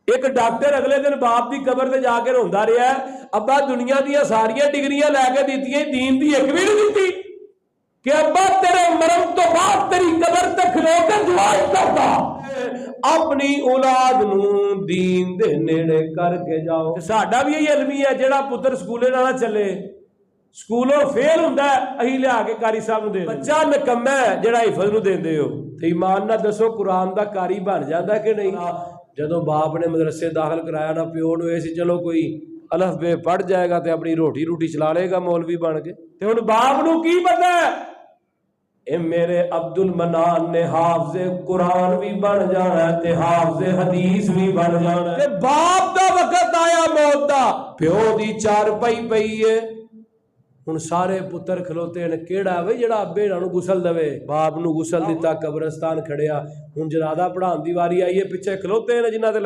एक डॉक्टर अगले दिन बाप की कबर से जाके रोंदा रहा, अब्बा दुनिया दी सारिया डिग्रियां लैके दी, दीन की एक भी नहीं दी कि अब्बा तेरे मरण तो बाद तेरी कबर तक खलो के दुआ करदा अपनी औलाद नूं दीन दे नेड़े करके जाओ। साडा भी यही अलमी है, जेड़ा पुत्र स्कूले ना चले, स्कूलों फेल हुंदा अहीं लिया के कारी साहब नूं दे बच्चा निकम्मा है जेड़ा हिफज नूं देंदे हो। ते ईमान नाल दसो कुरान दा कारी बन जांदा कि नहीं? जदों बाप ने मदरसे दाखिल कराया ना प्यो नूं इह सी चलो कोई अलफ बे पढ़ जाएगा तो अपनी रोटी रूटी चला लेगा मौलवी बन के। ते हुण बाप नूं की पता ए मेरे अब्दुल मनान ने हाफिज़े कुरान भी बन जाना है ते हाफिज़े हदीस भी बन जाना है। ते बाप दा वक्त आया मौत दा, प्यो दी चारपाई पई है, हुण सारे पुत्र खलोते ने, केड़ा वे जेड़ा अब्बे इन्हां नूं गुसल देवे? बाप नूं गुसल दिता, कब्रिस्तान खड़िया, हुण जनाजा पढ़ाउण दी वारी आई है, पिछे खलोते ने जिन्हां दे